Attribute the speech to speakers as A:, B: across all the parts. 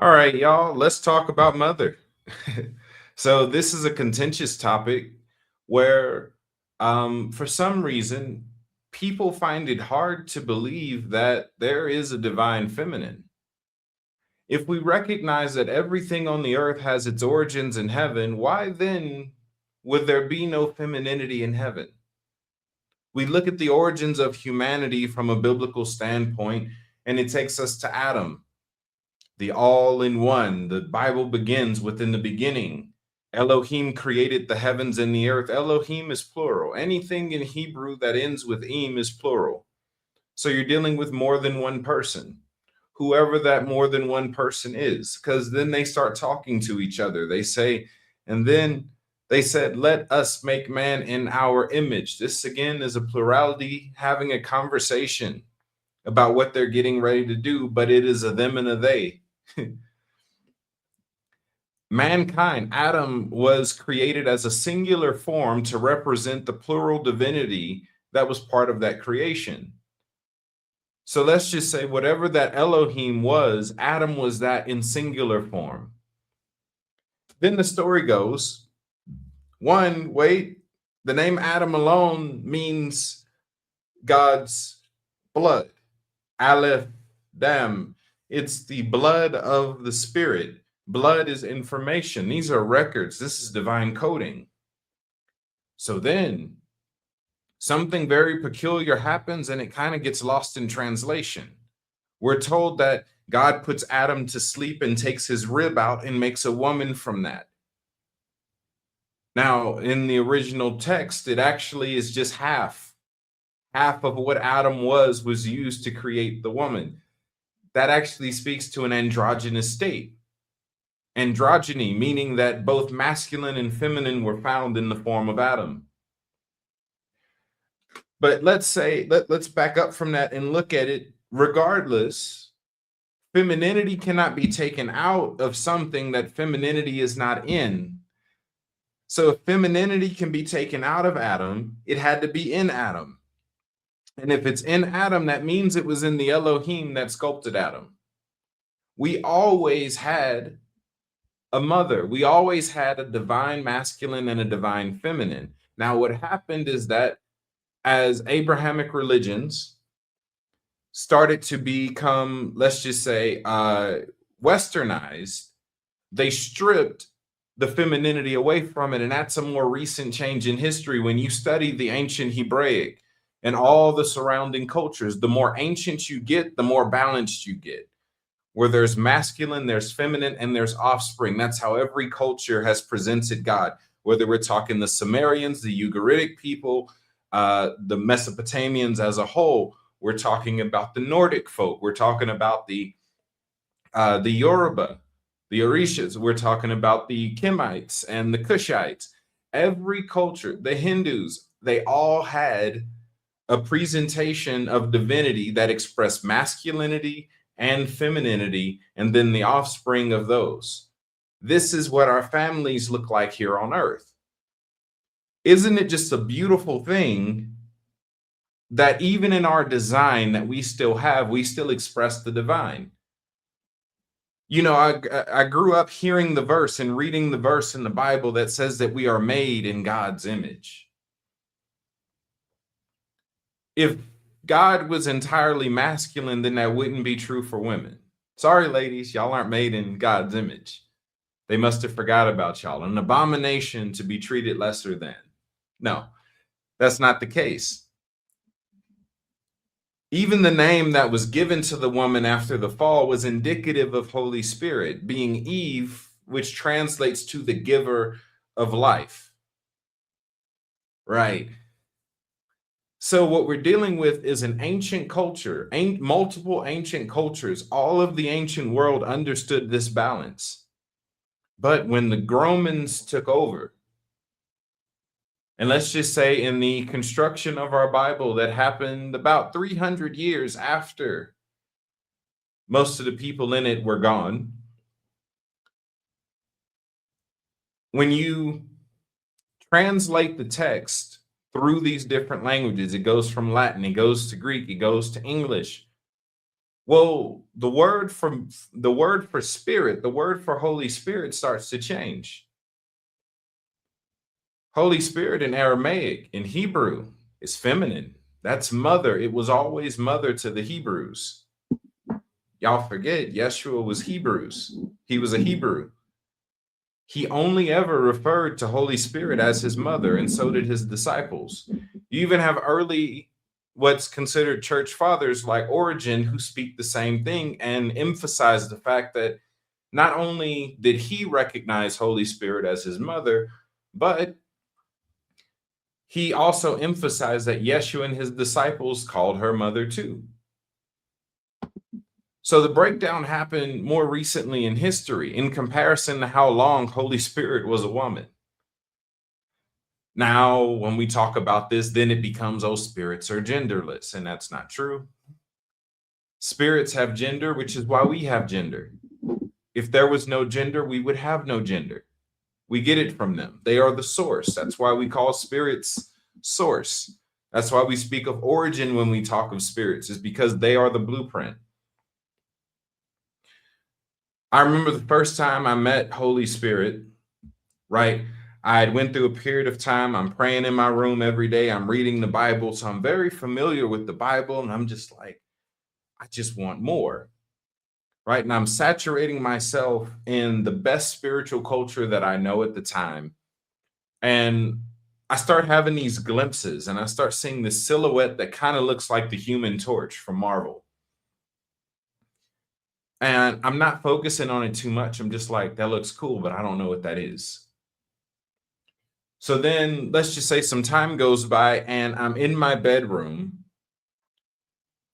A: All right, y'all, let's talk about mother. So, this is a contentious topic where, for some reason, people find it hard to believe that there is a divine feminine. If we recognize that everything on the earth has its origins in heaven, why then would there be no femininity in heaven? We look at the origins of humanity from a biblical standpoint, and it takes us to Adam, the all in one. The Bible begins with in the beginning. Elohim created the heavens and the earth. Elohim is plural. Anything in Hebrew that ends with im is plural. So you're dealing with more than one person, whoever that more than one person is, because then they start talking to each other. They say, and then they said, let us make man in our image. This again is a plurality having a conversation about what they're getting ready to do, but it is a them and a they. Mankind, Adam, was created as a singular form to represent the plural divinity that was part of that creation. So let's just say whatever that Elohim was, Adam was that in singular form. Then the story goes, the name Adam alone means God's blood. Aleph, Dam. It's the blood of the spirit. Blood is information. These are records. This is divine coding. So then something very peculiar happens and it kind of gets lost in translation. We're told that God puts Adam to sleep and takes his rib out and makes a woman from that. Now, in the original text, it actually is just half. Half of what Adam was used to create the woman. That actually speaks to an androgynous state. Androgyny, meaning that both masculine and feminine were found in the form of Adam. But let's back up from that and look at it. Regardless, femininity cannot be taken out of something that femininity is not in. So if femininity can be taken out of Adam, it had to be in Adam. And if it's in Adam, that means it was in the Elohim that sculpted Adam. We always had a mother. We always had a divine masculine and a divine feminine. Now, what happened is that as Abrahamic religions started to become, let's just say, westernized, they stripped the femininity away from it. And that's a more recent change in history. When you study the ancient Hebraic and all the surrounding cultures, the more ancient you get, the more balanced you get. Where there's masculine, there's feminine, and there's offspring. That's how every culture has presented God. Whether we're talking the Sumerians, the Ugaritic people, the Mesopotamians as a whole, we're talking about the Nordic folk, we're talking about the Yoruba, the Orishas, we're talking about the Kemites and the Kushites. Every culture, the Hindus, they all had a presentation of divinity that expressed masculinity and femininity, and then the offspring of those. This is what our families look like here on earth. Isn't it just a beautiful thing that even in our design that we still express the divine? You know, I grew up hearing the verse and reading the verse in the Bible that says that we are made in God's image. If God was entirely masculine, then that wouldn't be true for women. Sorry, ladies, y'all aren't made in God's image. They must have forgot about y'all. An abomination to be treated lesser than. No, that's not the case. Even the name that was given to the woman after the fall was indicative of Holy Spirit, being Eve, which translates to the giver of life. Right. So what we're dealing with is an ancient culture, multiple ancient cultures. All of the ancient world understood this balance. But when the Romans took over, and let's just say in the construction of our Bible that happened about 300 years after most of the people in it were gone, when you translate the text through these different languages, it goes from Latin, it goes to Greek, it goes to English. Well, the word for spirit, the word for Holy Spirit starts to change. Holy Spirit in Aramaic, in Hebrew, is feminine. That's mother. It was always mother to the Hebrews. Y'all forget, Yeshua was Hebrews. He was a Hebrew. He only ever referred to Holy Spirit as his mother, and so did his disciples. You even have early, what's considered church fathers like Origen, who speak the same thing and emphasize the fact that not only did he recognize Holy Spirit as his mother, but he also emphasized that Yeshua and his disciples called her mother too. So the breakdown happened more recently in history in comparison to how long Holy Spirit was a woman. Now, when we talk about this, then it becomes, oh, spirits are genderless, and that's not true. Spirits have gender, which is why we have gender. If there was no gender, we would have no gender. We get it from them. They are the source. That's why we call spirits source. That's why we speak of origin when we talk of spirits, is because they are the blueprint. I remember the first time I met Holy Spirit, right? I had went through a period of time. I'm praying in my room every day. I'm reading the Bible. So I'm very familiar with the Bible. And I'm just like, I just want more. Right. And I'm saturating myself in the best spiritual culture that I know at the time. And I start having these glimpses and I start seeing this silhouette that kind of looks like the Human Torch from Marvel. And I'm not focusing on it too much. I'm just like, that looks cool, but I don't know what that is. So then let's just say some time goes by and I'm in my bedroom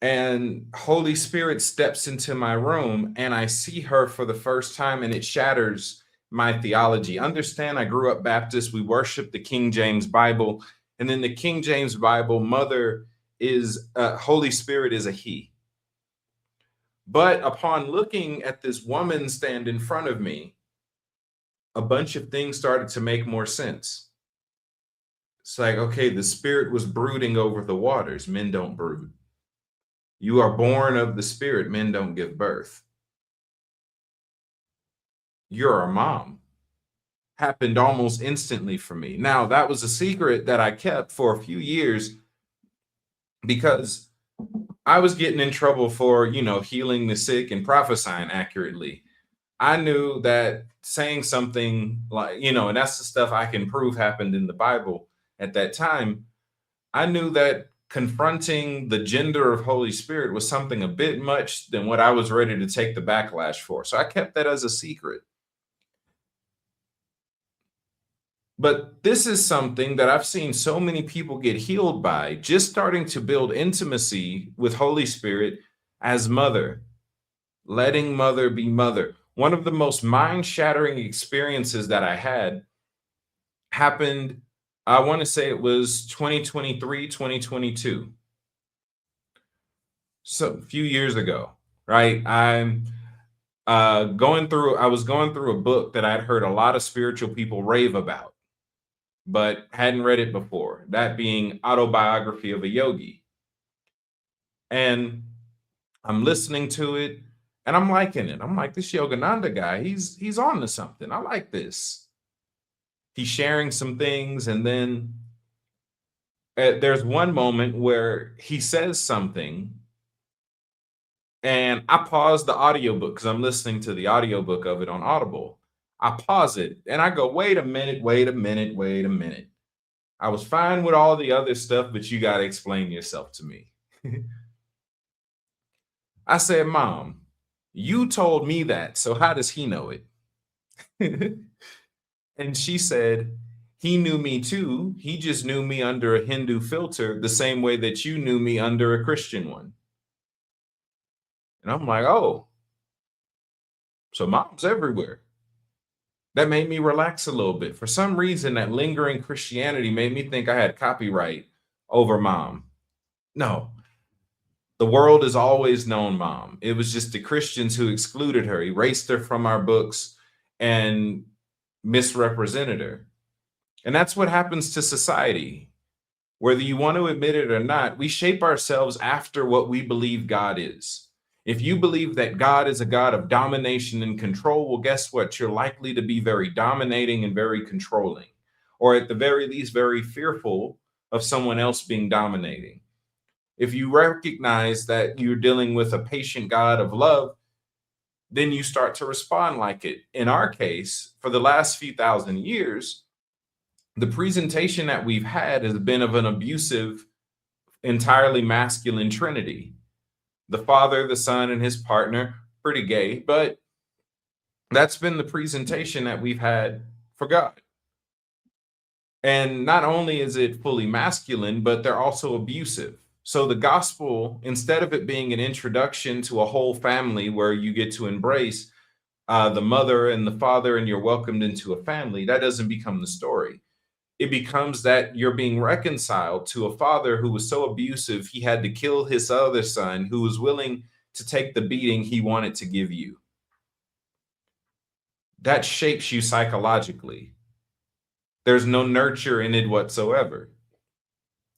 A: and Holy Spirit steps into my room and I see her for the first time and it shatters my theology. Understand, I grew up Baptist. We worship the King James Bible. And in the King James Bible, mother is, Holy Spirit is a he. But upon looking at this woman stand in front of me, a bunch of things started to make more sense. It's like, okay, the Spirit was brooding over the waters. Men don't brood. You are born of the Spirit. Men don't give birth. You're a mom. Happened almost instantly for me. Now, that was a secret that I kept for a few years because I was getting in trouble for, healing the sick and prophesying accurately. I knew that saying something like, and that's the stuff I can prove happened in the Bible at that time. I knew that confronting the gender of Holy Spirit was something a bit much than what I was ready to take the backlash for. So I kept that as a secret. But this is something that I've seen so many people get healed by, just starting to build intimacy with Holy Spirit as mother, letting mother be mother. One of the most mind-shattering experiences that I had happened, I want to say it was 2023, 2022. So a few years ago, right? I was going through a book that I'd heard a lot of spiritual people rave about, but hadn't read it before, that being Autobiography of a Yogi. And I'm listening to it and I'm liking it. I'm like, this Yogananda guy, he's on to something. I like this. He's sharing some things. And then there's one moment where he says something and I pause the audiobook because I'm listening to the audiobook of it on Audible. I pause it and I go, wait a minute. I was fine with all the other stuff, but you got to explain yourself to me. I said, Mom, you told me that. So how does he know it? And she said, he knew me too. He just knew me under a Hindu filter, the same way that you knew me under a Christian one. And I'm like, oh, so mom's everywhere. That made me relax a little bit. For some reason, that lingering Christianity made me think I had copyright over mom. No, the world has always known mom. It was just the Christians who excluded her, erased her from our books, and misrepresented her. And that's what happens to society. Whether you want to admit it or not, we shape ourselves after what we believe God is. If you believe that God is a God of domination and control, well, guess what? You're likely to be very dominating and very controlling, or at the very least, very fearful of someone else being dominating. If you recognize that you're dealing with a patient God of love, then you start to respond like it. In our case, for the last few thousand years, the presentation that we've had has been of an abusive, entirely masculine trinity. The Father, the Son, and his partner, pretty gay, but that's been the presentation that we've had for God. And not only is it fully masculine, but they're also abusive. So the gospel, instead of it being an introduction to a whole family where you get to embrace the mother and the father and you're welcomed into a family, that doesn't become the story. It becomes that you're being reconciled to a father who was so abusive, he had to kill his other son who was willing to take the beating he wanted to give you. That shapes you psychologically. There's no nurture in it whatsoever.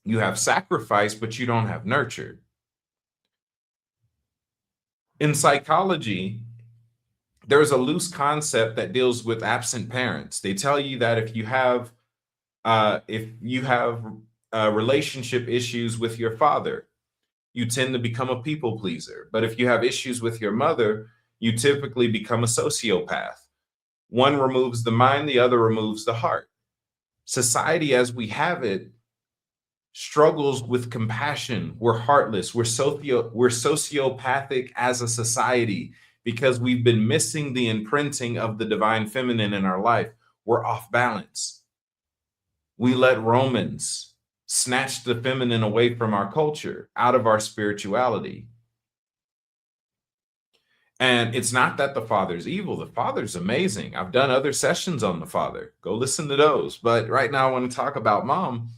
A: You have sacrifice, but you don't have nurture. In psychology, there's a loose concept that deals with absent parents. They tell you that if you have relationship issues with your father, you tend to become a people pleaser. But if you have issues with your mother, you typically become a sociopath. One removes the mind, the other removes the heart. Society as we have it struggles with compassion. We're heartless. We're sociopathic as a society because we've been missing the imprinting of the divine feminine in our life. We're off balance. We let Romans snatch the feminine away from our culture, out of our spirituality. And it's not that the Father's evil. The Father's amazing. I've done other sessions on the Father. Go listen to those. But right now I want to talk about Mom.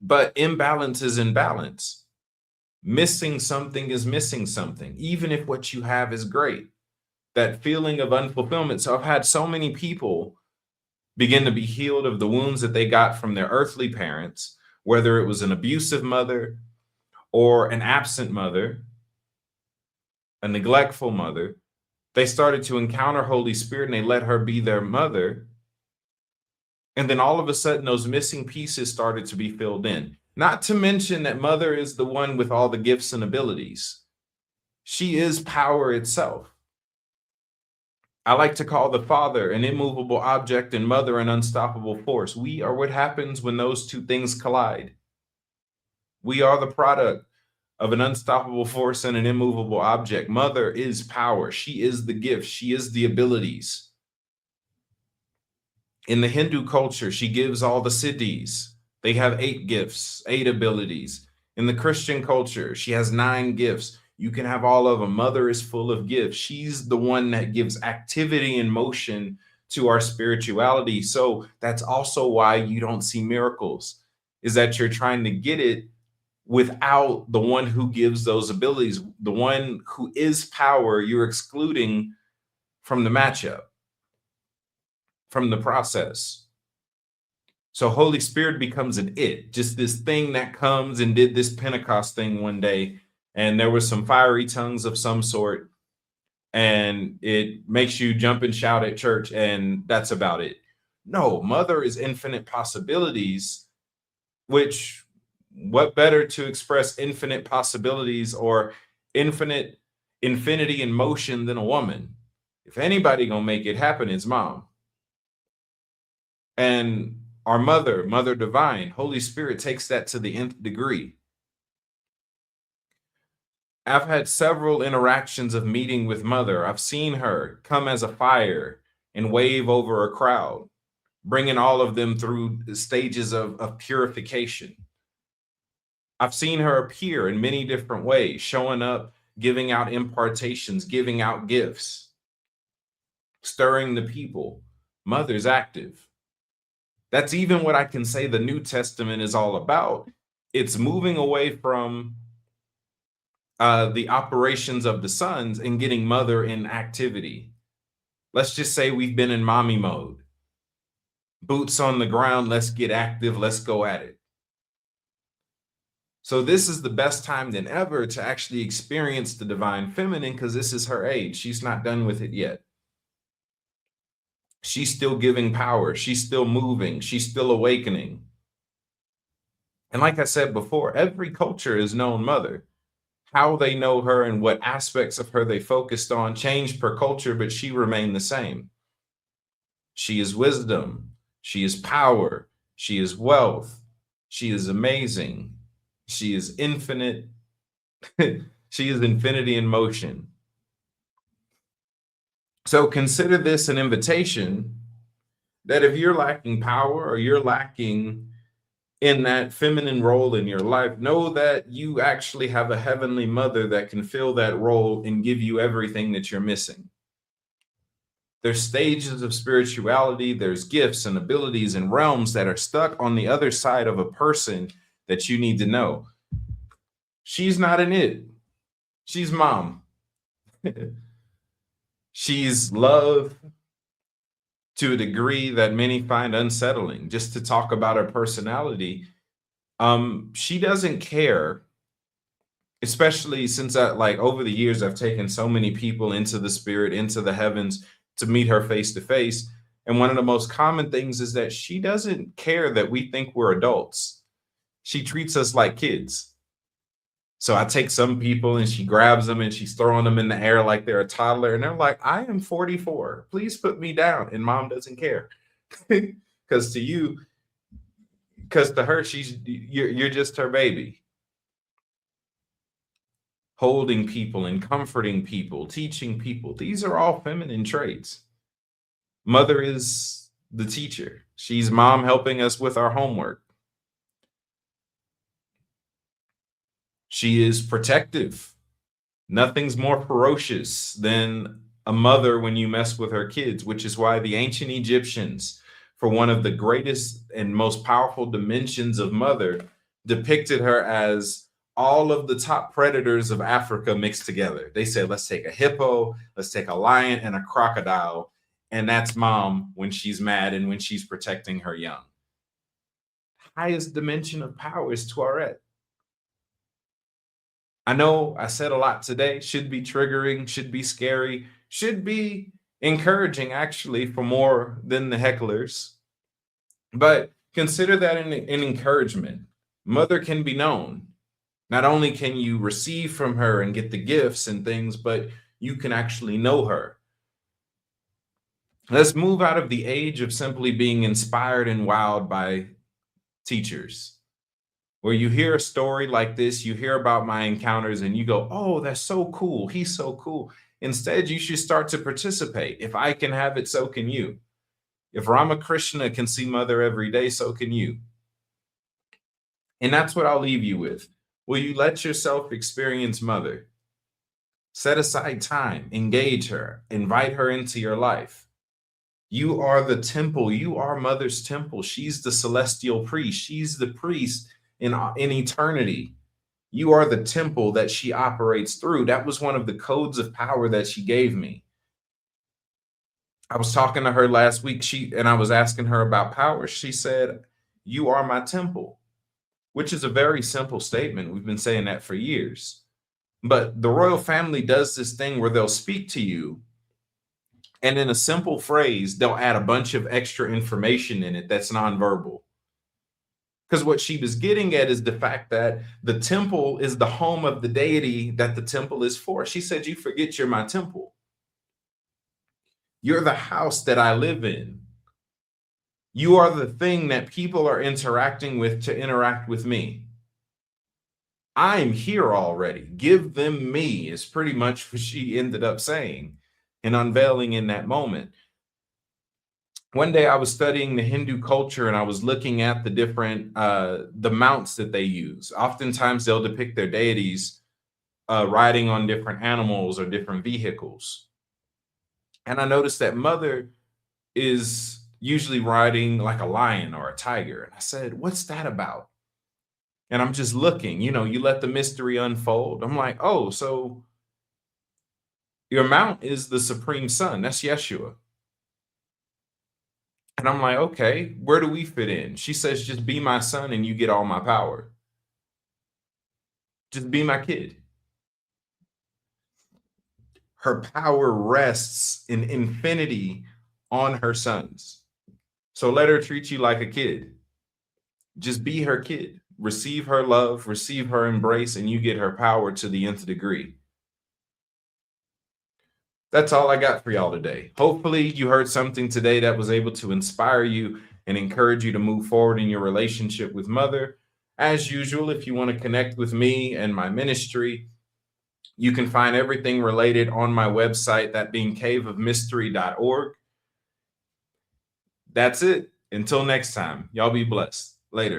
A: But imbalance is imbalance. Missing something is missing something, even if what you have is great. That feeling of unfulfillment. So I've had so many people begin to be healed of the wounds that they got from their earthly parents, whether it was an abusive mother or an absent mother, a neglectful mother. They started to encounter Holy Spirit and they let her be their mother. And then all of a sudden, those missing pieces started to be filled in. Not to mention that mother is the one with all the gifts and abilities. She is power itself. I like to call the Father an immovable object and mother an unstoppable force. We are what happens when those two things collide. We are the product of an unstoppable force and an immovable object. Mother is power. She is the gift. She is the abilities. In the Hindu culture, she gives all the siddhis. They have 8 gifts, 8 abilities. In the Christian culture, she has 9 gifts. You can have all of them. Mother is full of gifts. She's the one that gives activity and motion to our spirituality. So that's also why you don't see miracles, is that you're trying to get it without the one who gives those abilities. The one who is power, you're excluding from the matchup, from the process. So Holy Spirit becomes an it, just this thing that comes and did this Pentecost thing one day. And there was some fiery tongues of some sort. And it makes you jump and shout at church. And that's about it. No, mother is infinite possibilities, which what better to express infinite possibilities or infinity in motion than a woman? If anybody gonna make it happen, it's Mom. And our mother, Mother Divine, Holy Spirit takes that to the nth degree. I've had several interactions of meeting with Mother. I've seen her come as a fire and wave over a crowd, bringing all of them through the stages of purification. I've seen her appear in many different ways, showing up, giving out impartations, giving out gifts, stirring the people. Mother's active. That's even what I can say the New Testament is all about. It's moving away from the operations of the sons and getting Mother in activity. Let's just say we've been in mommy mode. Boots on the ground, let's get active, let's go at it. So this is the best time than ever to actually experience the divine feminine, because this is her age. She's not done with it yet. She's still giving power. She's still moving. She's still awakening. And like I said before, every culture is known mother. How they know her and what aspects of her they focused on changed per culture, but she remained the same. She is wisdom. She is power. She is wealth. She is amazing. She is infinite. She is infinity in motion. So consider this an invitation that if you're lacking power or you're lacking in that feminine role in your life, know that you actually have a heavenly mother that can fill that role and give you everything that you're missing. There's stages of spirituality, there's gifts and abilities and realms that are stuck on the other side of a person that you need to know. She's not an it. She's mom. She's love to a degree that many find unsettling. Just to talk about her personality, she doesn't care, especially since like over the years I've taken so many people into the spirit, into the heavens to meet her face to face. And one of the most common things is that she doesn't care that we think we're adults. She treats us like kids. So I take some people and she grabs them and she's throwing them in the air like they're a toddler. And they're like, I am 44. Please put me down. And mom doesn't care. Because to her, you're just her baby. Holding people and comforting people, teaching people. These are all feminine traits. Mother is the teacher. She's mom helping us with our homework. She is protective. Nothing's more ferocious than a mother when you mess with her kids, which is why the ancient Egyptians, for one of the greatest and most powerful dimensions of mother, depicted her as all of the top predators of Africa mixed together. They said, let's take a hippo, let's take a lion and a crocodile. And that's mom when she's mad and when she's protecting her young. Highest dimension of power is Tuareg. I know I said a lot today, should be triggering, should be scary, should be encouraging actually for more than the hecklers. But consider that an encouragement. Mother can be known. Not only can you receive from her and get the gifts and things, but you can actually know her. Let's move out of the age of simply being inspired and wowed by teachers, where you hear a story like this, you hear about my encounters and you go, oh, that's so cool. He's so cool. Instead, you should start to participate. If I can have it, so can you. If Ramakrishna can see mother every day, so can you. And that's what I'll leave you with. Will you let yourself experience mother? Set aside time, engage her, invite her into your life. You are the temple. You are mother's temple. She's the celestial priest. She's the priest in eternity. You are the temple that she operates through. That was one of the codes of power that she gave me. I was talking to her last week, and I was asking her about power. She said, you are my temple, which is a very simple statement. We've been saying that for years. But the royal family does this thing where they'll speak to you, and in a simple phrase, they'll add a bunch of extra information in it that's nonverbal. Because what she was getting at is the fact that the temple is the home of the deity that the temple is for. She said, you forget you're my temple. You're the house that I live in. You are the thing that people are interacting with to interact with me. I'm here already. Give them me is pretty much what she ended up saying and unveiling in that moment. One day I was studying the Hindu culture and I was looking at the different, the mounts that they use. Oftentimes they'll depict their deities riding on different animals or different vehicles. And I noticed that mother is usually riding like a lion or a tiger. And I said, what's that about? And I'm just looking, you let the mystery unfold. I'm like, oh, so your mount is the supreme son. That's Yeshua. And I'm like, okay, where do we fit in? She says, just be my son and you get all my power. Just be my kid. Her power rests in infinity on her sons. So let her treat you like a kid. Just be her kid. Receive her love, receive her embrace, and you get her power to the nth degree. That's all I got for y'all today. Hopefully, you heard something today that was able to inspire you and encourage you to move forward in your relationship with Mother. As usual, if you want to connect with me and my ministry, you can find everything related on my website, that being caveofmystery.org. That's it. Until next time, y'all be blessed. Later.